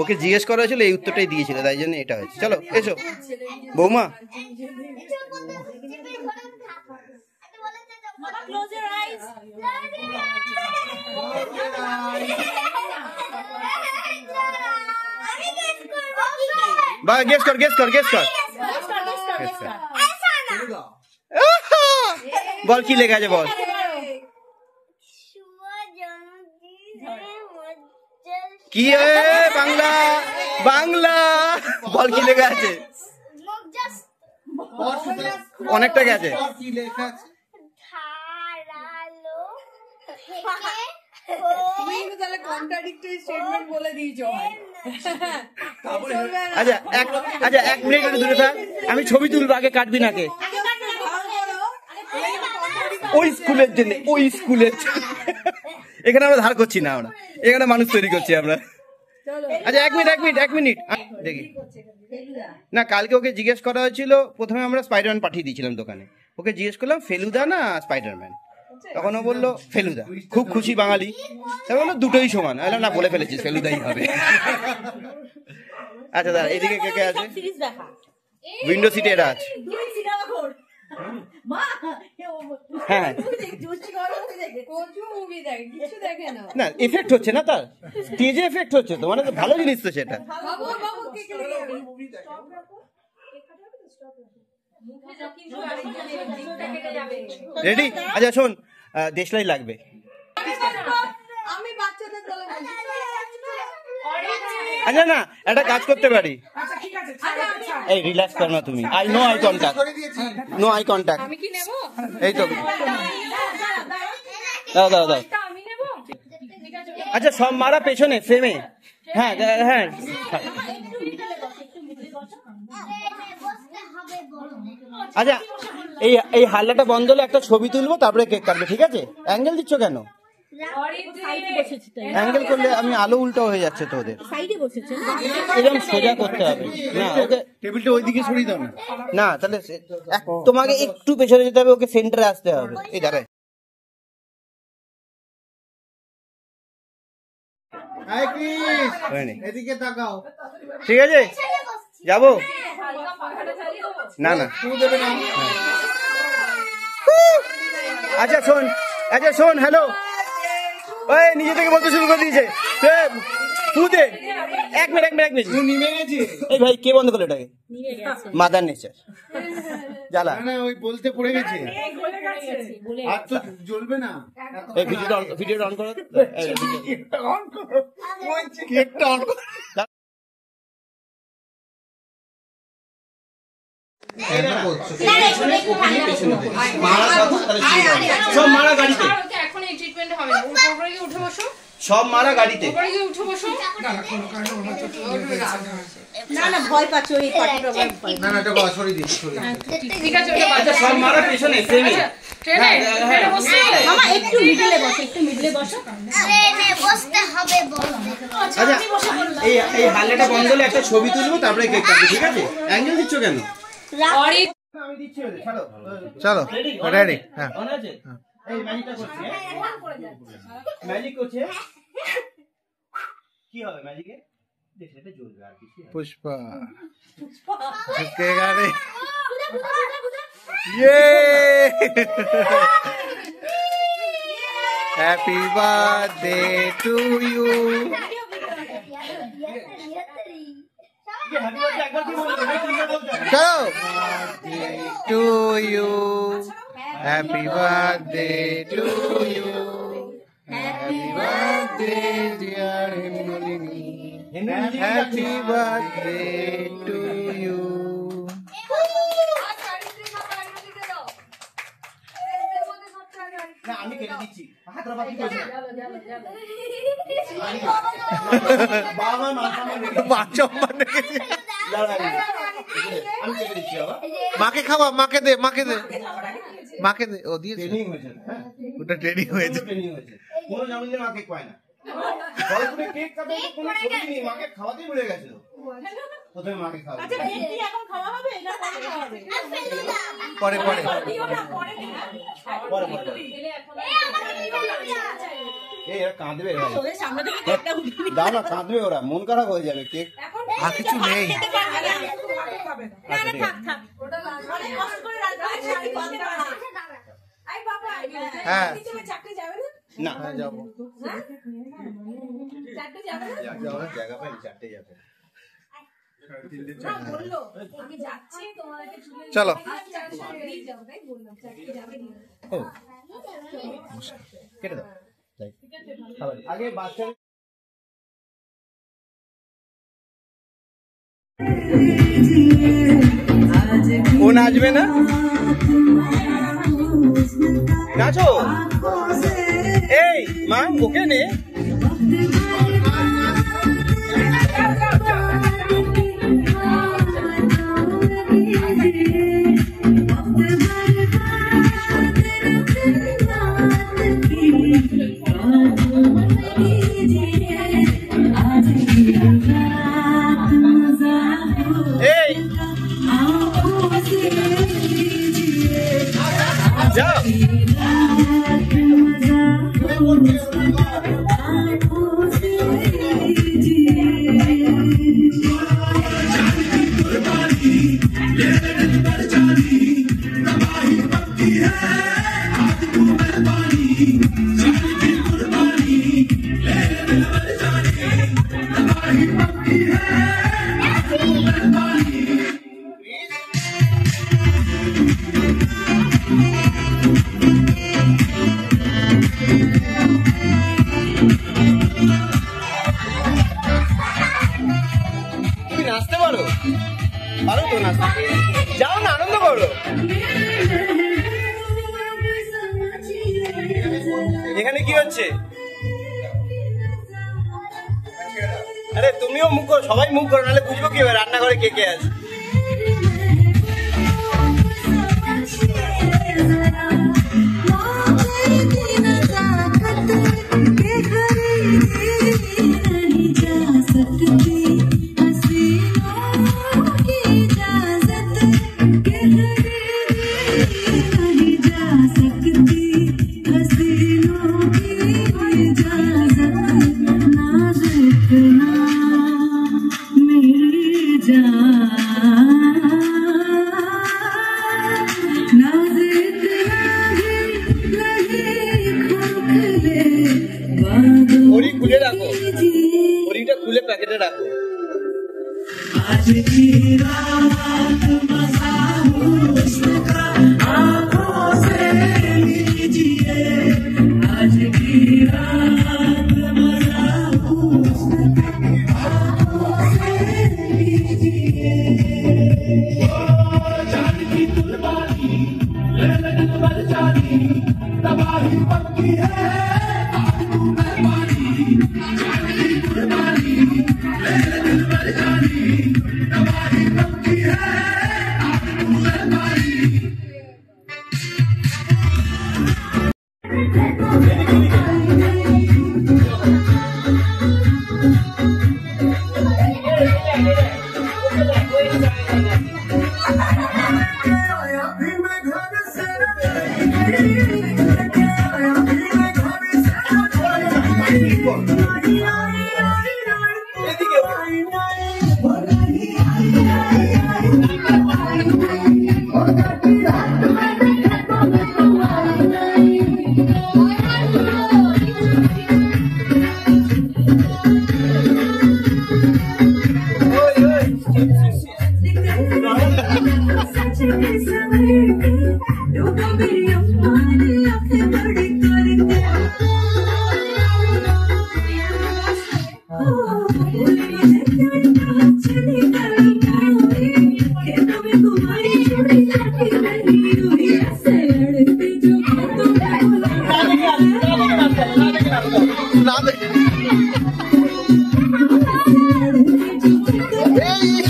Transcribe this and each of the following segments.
ওকে জিজ্ঞেস করা হয়েছিল, এই উত্তরটাই দিয়েছিল, তাই জন্য এটা হয়েছে। চলো এসো বৌমা। বা গেস কর। বল কি লেখা আছে বল। কি বাংলা বল কি লেখা আছে। অনেকটা গেছে। আচ্ছা 1 মিনিট দূরে থাক, আমি ছবি তুলবো, আগে কাটবি নাকে। ওই স্কুলের জন্য, এখানে আমরা ধার করছি না, আমরা এখানে মানুষ তৈরি করছি আমরা। আচ্ছা 1 মিনিট দেখি না। কালকে ওকে জিজ্ঞেস করা হয়েছিল, প্রথমে আমরা স্পাইডারম্যান পাঠিয়ে দিয়েছিলাম দোকানে, ওকে জিজ্ঞেস করলাম ফেলুদা না স্পাইডারম্যান, তখন ও বললো ফেলুদা। খুব খুশি বাঙালি, তাই বললো দুটোই সমান। না, বলে ফেলেছিস, ফেলুদাই হবে। আচ্ছা দাদা, এদিকে কে কে আছে? উইন্ডো সিটে এরা আছে। হ্যাঁ না, এফেক্ট হচ্ছে না, তার স্টেজে এফেক্ট হচ্ছে তো, মানে ভালো জিনিস তো সেটা। রেডি? আচ্ছা শোন, দেশলাই লাগবে। আচ্ছা না, একটা কাজ করতে পারি। এই রিল্যাক্স কর না তুমি। No eye contact. এই তো দাও। আচ্ছা সব মারা পেছনে ফ্রেমে। হ্যাঁ। আচ্ছা এই হাল্লাটা বন্ধ হলে একটা ছবি তুলবো, তারপরে কেক কাটবে, ঠিক আছে? অ্যাঙ্গেল দিচ্ছ কেন? অ্যাঙ্গেল করলে আমি আলো উল্টো হয়ে যাচ্ছে তো ওদের। এরকম সোজা করতে হবে না, ওকে টেবিলটা ওইদিকে সরিয়ে দাও না, তাহলে তোমাকে একটু পেছনে যেতে হবে, ওকে সেন্টারে আসতে হবে। এই দাঁড়ায় ঠিক আছে, যাবো না। আচ্ছা শোন, হ্যালো, ওই নিজে থেকে বলতে শুরু করে দিয়েছে। এক মিনিট এই ভাই, কে বন্ধ করলো এটাকে? মাদার নেচার জ্বালা। ওই বলতে পড়ে গেছে, আর তো জ্বলবে না। এই ভিডিওটা অন করো। সব মারা গাড়িতে, সব মারা গাড়িতে। না ভয় পাচ্ছ, সব মারা পেছনে ফ্রেমে। মামা একটু মিডলে বসো, আচ্ছা এই হাল্লাটা বন্ধ হলে একটা ছবি তুলবো, তারপরে কেক কাটবে, ঠিক আছে? অ্যাঙ্গেল দিচ্ছ কেন? আমি দিচ্ছি, চলো রেডি। হ্যাঁ এই ম্যাজিকটা করছি, ম্যাজিক করছে। কি হবে ম্যাজিকে? দেখলে এটা জ্বলবে আর কিছু। পুষ্পা কে গানে? Happy birthday to you. চলো to you, happy birthday to you, happy birthday dear Hemnalini, happy birthday to you. না আমি কেটে দিচ্ছি, হাতটা বাকি করছি। বাবা বাচ্চা মানে আমি কেটে দিচ্ছি বাবা। মাকে খাওয়া, মাকে দে। ও দিয়ে ট্রেনিং হয়েছে, ওটা ট্রেনিং হয়েছে। কোনো জন্মদিনে মাকে পায় না, কেক কাটে কোনো ছবি নেই, মাকে খাওয়াতেই ভুলে গেছিল। প্রথমে মাকে খাওয়া, পরে পরে পরে এই এরা কাঁদবে ভাই, দাও না, কাঁদবে ওরা, মন খারাপ হয়ে যাবে। কেক আর কিছু নেই। হ্যাঁ না যাবো। জায়গা পাই, চারটে যাবে। চলো ও, কেটে দাও। যাই। আগে বাচ্চা ও নাচবে না, নাচো। এই মা, ওকে নে। এই যাও। তুমি নাচতে পারো? পারো তো নাচতে? যাও না, আনন্দ করো। এখানে কি হচ্ছে? আরে তুমিও মুখ করো, সবাই মুখ করো, নাহলে বুঝবো কি হবে রান্নাঘরে কে কে আছে। ঘড়ি খুলে রাখো, ঘড়িটা খুলে প্যাকেটে রাখো।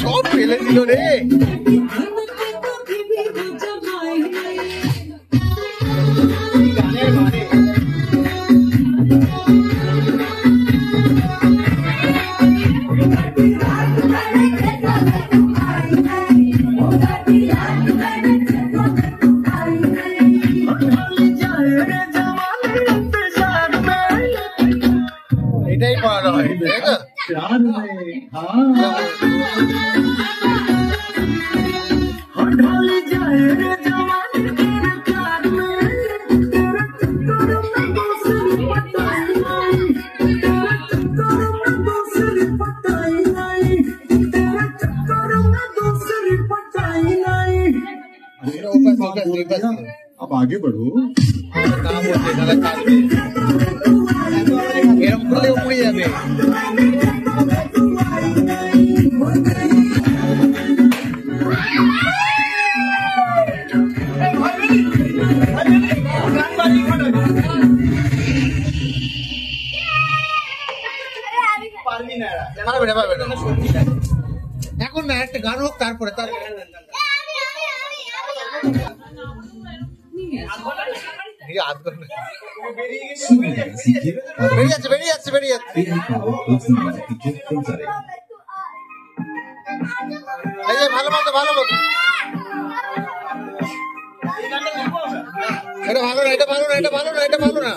সব ফেলে দিল রে। प्यार में हाँ ढल जाए रे जवानी तेरे प्यार में तेरे चक्कर में दूसरी पटाई नहीं तेरे चक्कर में दूसरी पटाई नहीं तेरे चक्कर में दूसरी पटाई नहीं। अब आगे बढ़ो। এখন না একটা গান হোক তারপরে তার বেরিয়ে যাচ্ছে ভালো মতো এটা ভালো না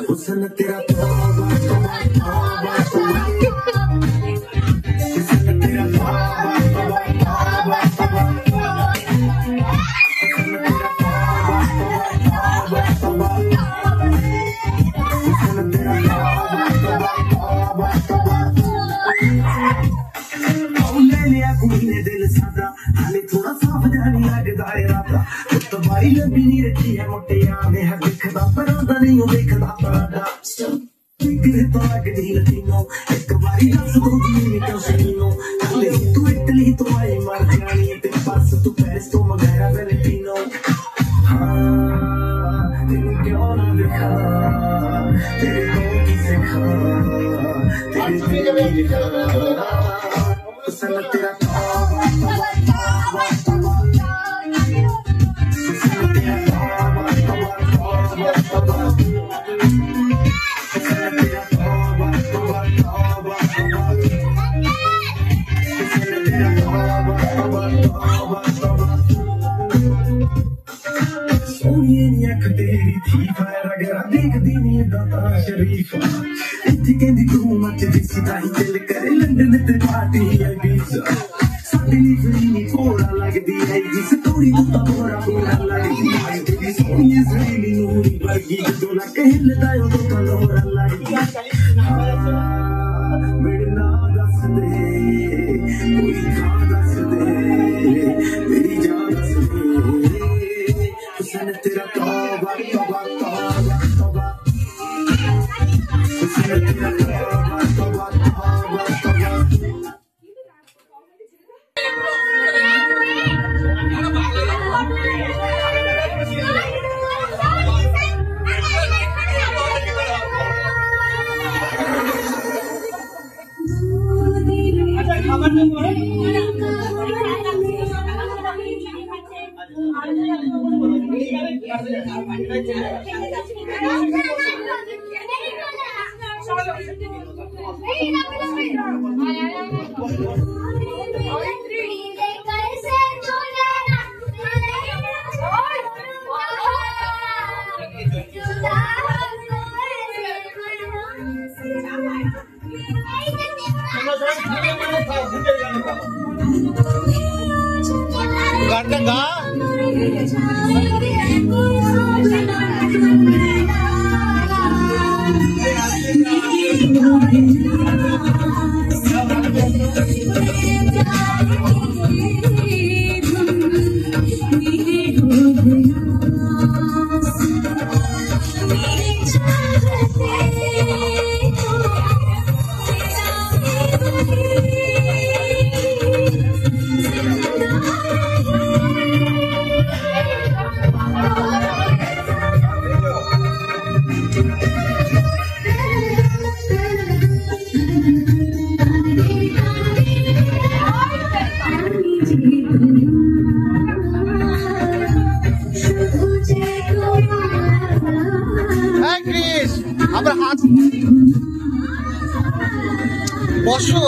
थोड़ा सावधानी लगदा है राता तो भाई लंबी नहीं रखी है मोटिया ने है दिखदा पर नहीं देखदा पराडा किले तो लगदी लतीनो एक बारी दस दो दिन निकल सकीनो कले तू इटली तो आई मर जानी ते पास तू पेरिस तो मगरा वेनेटिनो हाँ तेरे क्यों ना दिखा तेरे को किसे खा तेरे दिखा सन तेरा शरीफा इतनी कहती तू मच दिसी ताही दिल करे लंदन ते पार्टी है वीजा साडी नी थोड़ा लगदी है जिस थोड़ी तो थोड़ा लगदी है तेरी सोनी सहेली नूरी वर्गी जो ना कहलदा ओ तो कलोरा लगदी मेरे ना दस दे कोई था दस दे मेरी जान दस दे हुसन तेरा तौबा तौबा तौबा तौबा গানটা গা আবার হাত বসো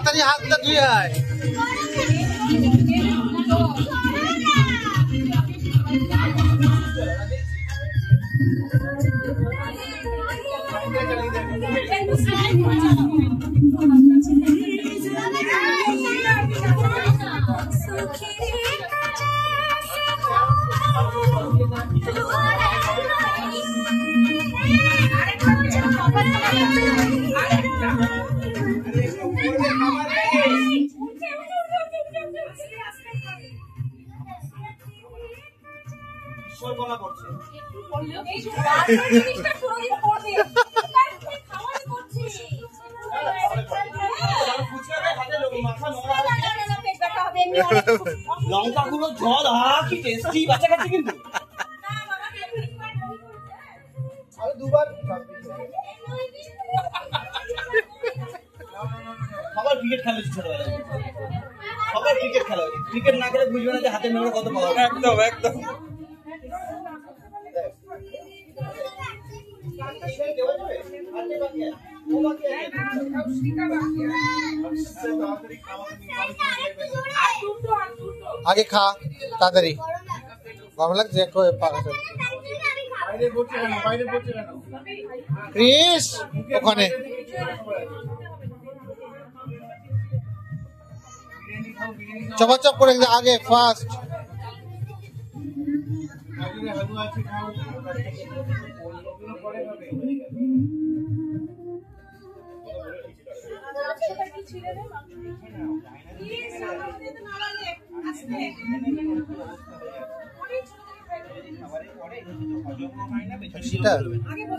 তাড়াতাড়ি হাতটা ধুয়ে আয়। লঙ্কাগুলো জল কি টেস্টি বাচ্চা কাছে কিন্তু সবার ক্রিকেট খেলা ছোটবেলায়, সবার ক্রিকেট খেলা হচ্ছে। ক্রিকেট না খেলে বুঝবে না যে হাতে মেরে কত পাওয়া। একদম একদম। আগে খা তাড়াতাড়ি, গরম লাগছে। ক্রিস ওখানে চপাচপ করে আগে ফার্স্ট।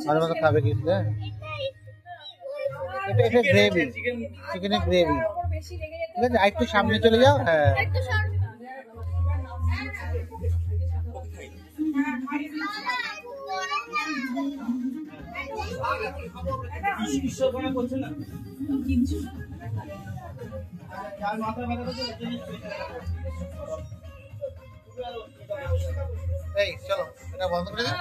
মাঝে মাঝে খাবে কি? এটা গ্রেভি, চিকেনের গ্রেভি। ঠিক আছে, একটু সামনে চলে যাও। হ্যাঁ এই চলো এটা বন্ধ করে দিই।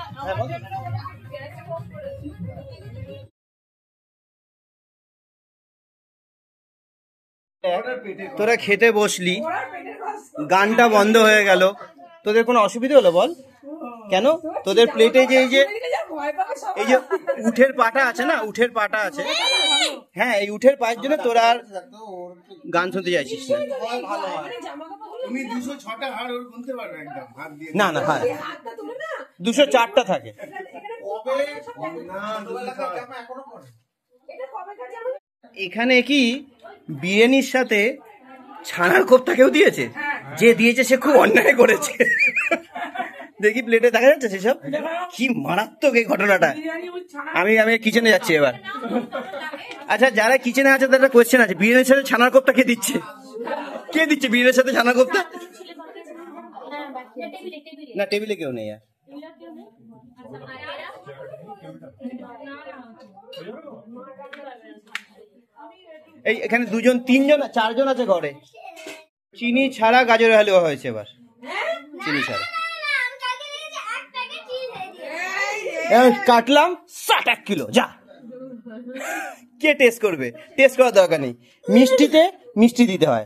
তোরা খেতে বসলি, গানটা বন্ধ হয়ে গেল, তোদের কোনো অসুবিধা হলো বল? কেন? তোদের প্লেটে যে এই যে উঠের পাটা আছে না, উঠের পাটা আছে, হ্যাঁ এই উঠের পায়ের জন্য তোরা আর গান শুনতে চাইছিস না? না না, হ্যাঁ 204টা থাকে। এখানে কি বিরিয়ানির সাথে ছানার কোপ্তা কেউ দিয়েছে? যে দিয়েছে সে খুব অন্যায় করেছে। দেখি প্লেটে দেখা যাচ্ছে সেসব। কি মারাত্মক এই ঘটনাটা। আমি কিচেনে যাচ্ছি এবার। আচ্ছা যারা কিচেনে আছে তাদের কোয়েশ্চেন আছে, বিরিয়ানির সাথে ছানার কোপ্তা কে দিচ্ছে? কে দিচ্ছে বিরিয়ানির সাথে ছানার কোপ্তা? না টেবিলে কেউ নেই। এই এখানে 2 জন 3 জন 4 জন আছে ঘরে। চিনি ছাড়া গাজরের হালুয়া হয়েছে এবার, চিনি ছাড়া। কাটলাম 60 কিলো, যা কে টেস্ট করবে? টেস্ট করার দরকার নেই। মিষ্টিতে মিষ্টি দিতে হয়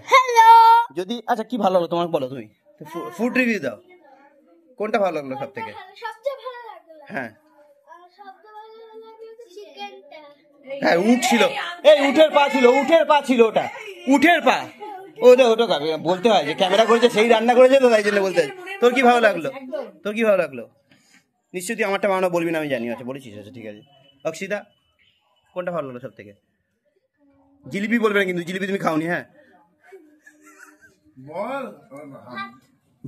যদি। আচ্ছা কি ভালো লাগলো তোমার বলো, তুমি ফুড রিভিউ দাও। কোনটা ভালো লাগলো সব থেকে? হ্যাঁ হ্যাঁ উঠ ছিল, এই উঠের পা ছিল, উঠের পা ছিল, ওটা উঠের পা। ওটা বলতে হয় যে ক্যামেরা করেছে সেই রান্না করেছে তো, তাই জন্য বলতে হয়। তোর কি ভালো লাগলো? তোর কি ভালো লাগলো? নিশ্চয়ই তুই আমারটা বানানো বলবি না, আমি জানি। আচ্ছা বলেছিস, আচ্ছা ঠিক আছে। অক্ষিতা কোনটা ভালো লাগলো সব থেকে? জিলিপি বলবে না কিন্তু, জিলিপি তুমি খাওনি। হ্যাঁ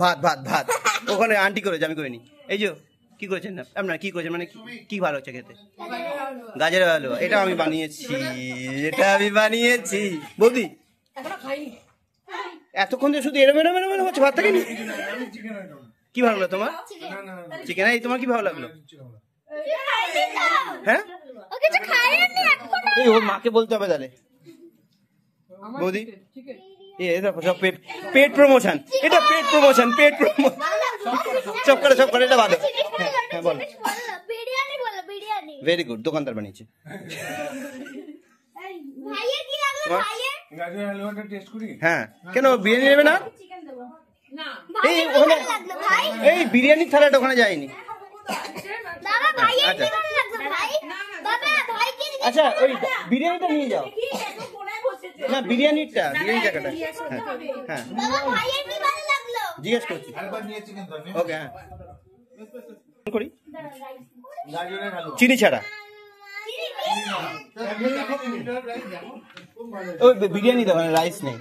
ভাত ভাত ভাত ওখানে আন্টি করেছে, আমি করিনি। এই যে কি করেছেন আপনারা, কি করেছেন মানে কি ভালো হচ্ছে খেতে? গাজরের হালুয়া, এটা আমি বানিয়েছি, এটা আমি বানিয়েছি। বৌদি এতক্ষণ যে শুধু এরম এরম এরম এরম হচ্ছে, ভাত থাকে নি। কি ভালো লাগলো তোমার? চিকেন। এই তোমার কি ভালো লাগলো? হ্যাঁ এই ওর মাকে বলতে হবে তাহলে। বৌদি সব পেট প্রমোশন, এটা পেট প্রমোশন, পেট প্রমোশন। সব করে এটা ভালো। হ্যাঁ বল। ভেরি গুড, দোকানদার বানিয়েছে। গাজরের হালুয়াটা টেস্ট করি। হ্যাঁ, কেন বিরিয়ানি নেবে না? না এই ওখানে এই বিরিয়ানির থালাটা ওখানে যায়নি। বাবা ভাই আচ্ছা ভালো লাগলো ভাই বাবা ভাই কি আচ্ছা, ওই বিরিয়ানিটা নিয়ে যাও। কি এত কোণায় বসেছে না, বিরিয়ানি জায়গাটা। হ্যাঁ, বাবা ভাই কি ভালো লাগলো জিজ্ঞেস করছি। আরেকবার নিয়েছি কিন্তু আমি। ওকে, হ্যাঁ করি গাজরের হালুয়া। চিনি ছাড়া। ওই বিরিয়ানি দেবো, রাইস নেই।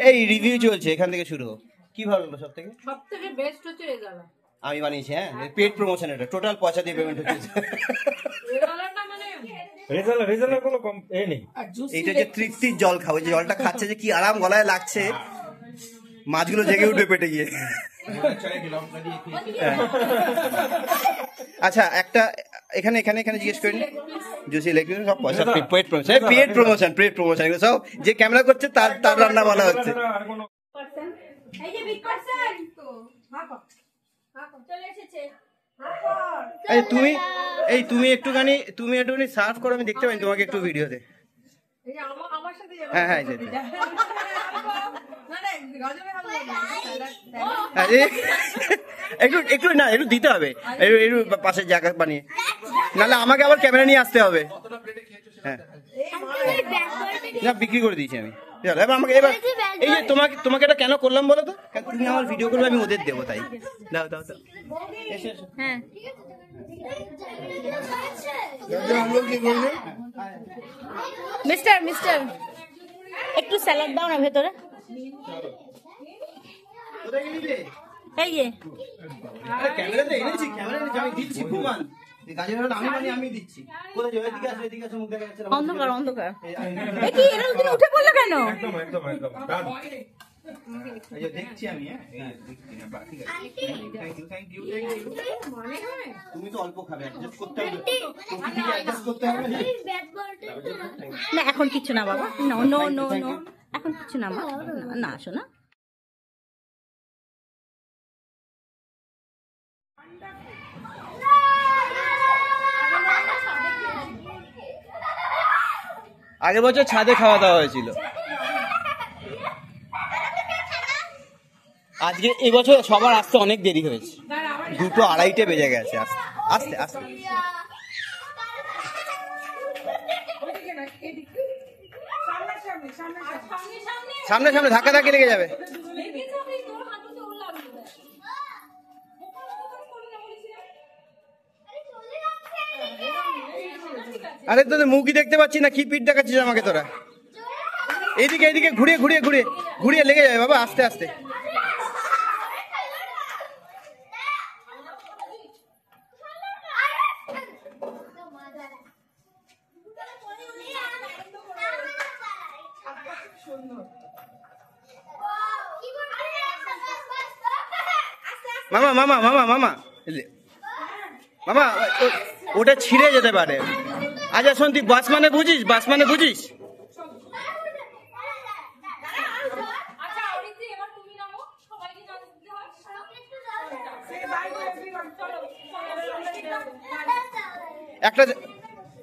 এই রিভিউ চলছে, এখান থেকে শুরু হোক। কি ভালো লাগলো সব থেকে? সবথেকে বেস্ট হচ্ছে রেজালা আমি বানিয়েছি, হ্যাঁ, পেড প্রমোশন, এটা টোটাল পয়সা দিয়ে পেমেন্ট হচ্ছে। রেজালাটা মানে রেজালা কোনো কম এ নেই। এইটা যে তৃপ্তির জল খাবো, যে জলটা খাচ্ছে যে কি আরাম গলায় লাগছে, মাছগুলো জেগে উঠবে পেটে গিয়ে। আচ্ছা, একটা এখানে এখানে এখানে জিজ্ঞেস করিনি, জুসি লেগ পিস সব পয়সা পেড প্রমোশন এগুলো সব যে ক্যামেরা করছে তার রান্না বলা হচ্ছে। এই যে বিগ পারসন তো চলে এসেছে এই তুমি একটুখানি সার্ভ করো, আমি দেখতে পাই তোমাকে একটু ভিডিওতে। এই যে আমার সাথে যাবে হ্যাঁ হ্যাঁ, না না গাজরে ভালো লাগে একটু না, একটু দিতে হবে, একটু পাশের জায়গা বানিয়ে, নাহলে আমাকে আবার ক্যামেরা নিয়ে আসতে হবে। হ্যাঁ, না বিক্রি করে দিয়েছি আমি। চলো এবার আমাকে, এবার এই যে তোমাকে এটা কেন করলাম বলো তো? তুমি আমার ভিডিও করবে, আমি ওদের দেবো, তাই দাও দাও দাও। এসো এসো। হ্যাঁ মিস্টার একটু স্যালাড দাও না ভেতরে। কোথায় গেলি রে? এই যে ক্যামেরাতে এনেছি, আমি দিচ্ছি প্রমাণ। গাজরের হালুয়া আমি বানিয়ে আমি দিচ্ছি। কোথায় যাবে? এদিকে আসো, মুখ দেখা যাচ্ছে না। অন্ধকার এ কি এরকম তুমি উঠে পড়লে কেন? একদম এই যে দেখছি আমি, হ্যাঁ দেখছি না, ঠিক আছে, থ্যাংক ইউ। তুমি তো অল্প খাবে, অ্যাডজাস্ট করতে হবে, প্রকৃতিকে অ্যাডজাস্ট করতে হবে। ব্যাট বলটা না এখন কিছু না বাবা, নো এখন কিছু না মা, না আসো না। আগের বছর ছাদে খাওয়া দাওয়া হয়েছিল, আজকে এবছর সবার আসতে অনেক দেরি হয়েছে, 2:30 বেজে গেছে আস্তে আস্তে। সামনে ধাক্কা লেগে যাবে। আরে তোদের মুখই দেখতে পাচ্ছি না, কি পিঠ দেখাচ্ছিস আমাকে তোরা? এইদিকে ঘুরিয়ে লেগে যাবে বাবা, আস্তে আস্তে। মামা ওটা ছিঁড়ে যেতে পারে। আচ্ছা শোন, তুই বাস মানে বুঝিস? একটা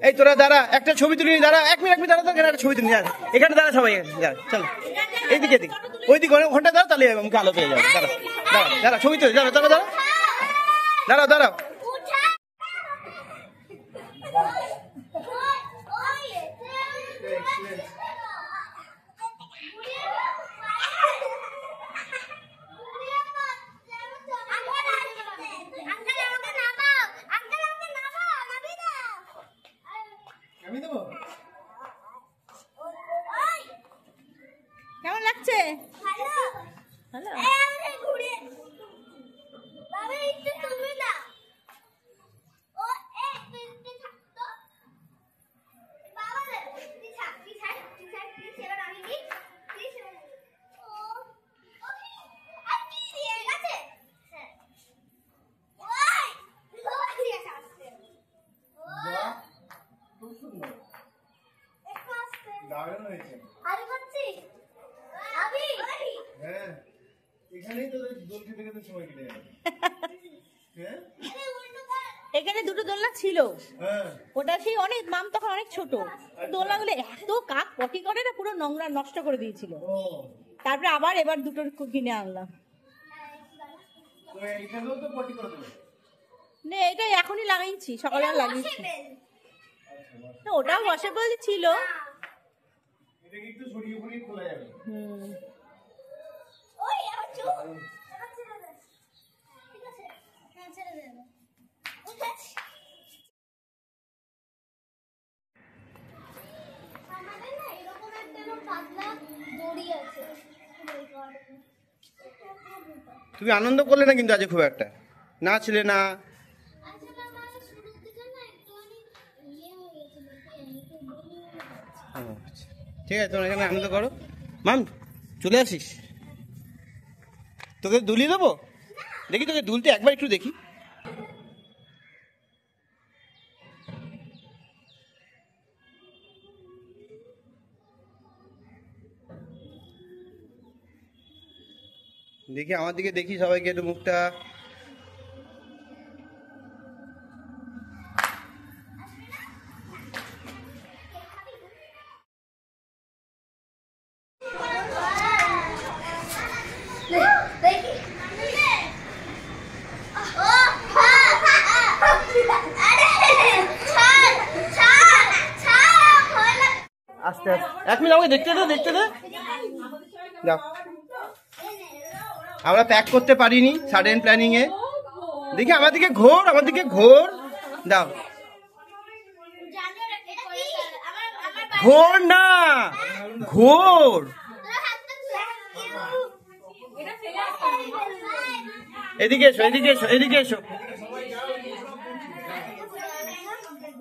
এই তোরা দাঁড়া, একটা ছবি তুলি, দাঁড়া 1 মিনিট দাঁড়া, একটা ছবি তুলি, এখানে দাঁড়া সবাই, চলো এইদিকে ওইদিকে ওখানটা দাঁড়া, তাহলে মুখে আলো পেয়ে যাবে। দাঁড়া ছবি তুলি, দাঁড়াও। কেমন লাগছে? এখানে দুটো দোলনা ছিল, ওটা সেই অনেক মাম তখন অনেক ছোট, দোলনাগুলো এত কাক পটি করে না পুরো নোংরা নষ্ট করে দিয়েছিল। তারপরে আবার এবার দুটো কিনে আনলাম। না এটা এখনই লাগাইছি, সকালে লাগিয়েছি। না ওটাও ওয়াশেবল ছিল। হুম ওই আমার চুপ ছেড়ে দে, ঠিক আছে, হ্যাঁ ছেড়ে দে, ঠিক আছে। আমাদের না এরকম একটা পাতলা দড়ি আছে। তুমি আনন্দ করলে না কিন্তু আজ খুব একটা, নাচলে না। আসলে আমার শুরুর দিকে না একটুখানি ইয়ে হয়ে গেছিল, একটু বমি হয়ে গেছে। ঠিক আছে তোমরা এখানে আনন্দ করো। মাম চলে আসিস, তোকে দুলিয়ে দেবো। দেখি তোকে দুলতে একবার একটু দেখি। দেখি আমার দিকে দেখি, সবাইকে একটু মুখটা। দেখি ও আরে ছাড় ছাড় ছাড় হলো। আস্তে আস্তে 1 মিনিট আমাকে দেখতে দে, দেখতে দে। যাও, আমরা প্যাক করতে পারিনি সাডেন প্ল্যানিং এ। দেখি আমার দিকে ঘোর, আমার দিকে ঘোর। দাও, জানো এটা কি আমার আমার ঘোর না, ঘোর। এদিকে এসো, এদিকে এসো, এদিকে এসো।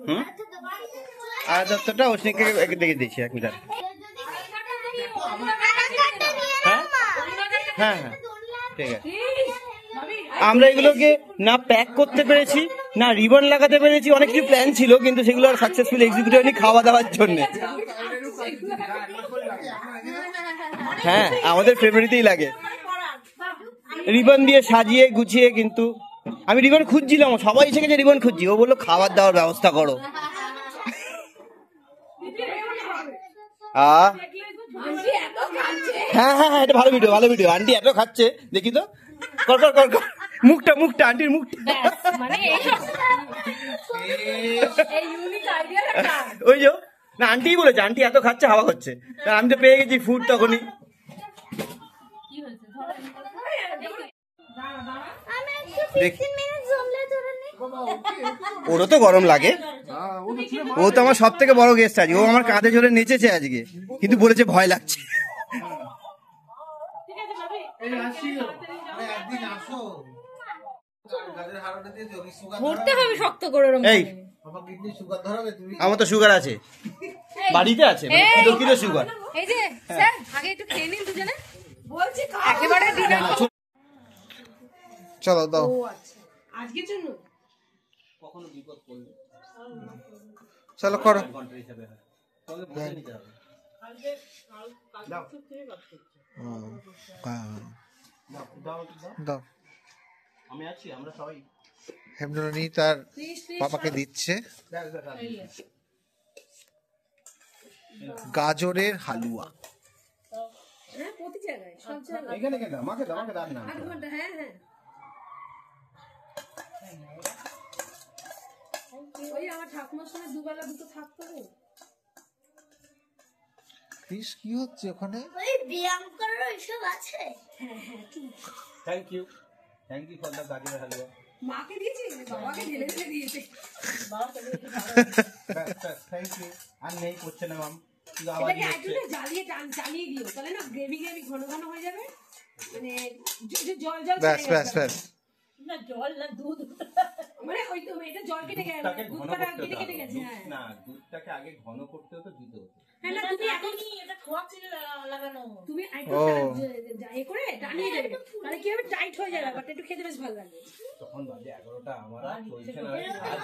হুম, আর দত্তটা অশ্বিনীকে দেখে দিচ্ছি 1 মিনিট। হ্যাঁ হ্যাঁ হ্যাঁ ঠিক আছে। আমরা এগুলোকে না প্যাক করতে পেরেছি, না রিবন লাগাতে পেরেছি। অনেক কিছু প্ল্যান ছিল কিন্তু সেগুলো আর সাকসেসফুল এক্সিকিউট হয়নি খাওয়া দাওয়ার জন্য। হ্যাঁ আমাদের ফেব্রুয়ারিতেই লাগে রিবন দিয়ে সাজিয়ে গুছিয়ে, কিন্তু আমি রিবন খুঁজছিলাম, সবাই এসে গেছে রিবন খুঁজছি। ও বললো খাবার দাওয়ার ব্যবস্থা করো। হ্যাঁ হ্যাঁ হ্যাঁ এটা ভালো ভিডিও, ভালো ভিডিও। আন্টি এত খাচ্ছে, দেখি তো, কর কর কর কর। মুখটা মুখটা আন্টির মুখটা, ওই যে না আন্টিই বলেছে, আন্টি এত খাচ্ছে হাওয়া হচ্ছে। আমি তো পেয়ে গেছি ফুড তখনই। দেখ ওরও তো গরম লাগে, ও তো আমার সব থেকে বড় গেস্ট আজকে। ও আমার কাঁধে চড়ে নেচেছে আজকে, কিন্তু বলেছে ভয় লাগছে। ঘুরতে হবে শক্ত করে ওরম। এই আমার তো সুগার আছে, বাড়িতে আছে, কিলো কিলো সুগার। এই যে স্যার আগে একটু খেয়ে নিন দুজনে, বলছি একেবারে ডিনার। চলো দাও। আজকের জন্য চলো করো। দাও। আমি আছি, আমরা সবাই। হেমননি তার বাবাকে দিচ্ছে গাজরের হালুয়া। এখানে কেন আমাকে দাও, আমাকে দাও না। ওই আমার ঠাকুমার সঙ্গে দুবেলা দুটো থাকতো। ক্রিস কি হচ্ছে ওখানে? ওই ব্যায়াম করার এসব আছে। থ্যাংক ইউ ফর দ্য গাজরের হালুয়া। মাকে দিয়েছি, বাবাকে ঢেলে ঢেলে দিয়েছে। Thank you. আর নেই করছে না মাম, শুধু আওয়াজ এটাকে হচ্ছে। একটু জ্বালিয়ে জ্বালিয়ে দিও, তাহলে না গ্রেভি গ্রেভি ঘন ঘন হয়ে যাবে, মানে জল জল ব্যাস ব্যাস ব্যাস। না জল না দুধ, মানে ওই তো এটা জল কেটে গেছে, দুধটাকে ঘন দুধটা করতে কেটে কেটে হতো। গেছে। হ্যাঁ না দুধটাকে আগে ঘন করতে হতো, দিতে হতো। হ্যাঁ না তুমি এখন এটা খোয়া ছিল লাগানো, তুমি একটু ও। এ করে টানিয়ে দেবে, তাহলে কি হবে টাইট হয়ে যাবে, বাট একটু খেতে বেশ ভালো লাগে। তখন বাজে 11টা, আমার আর চলছে না। আর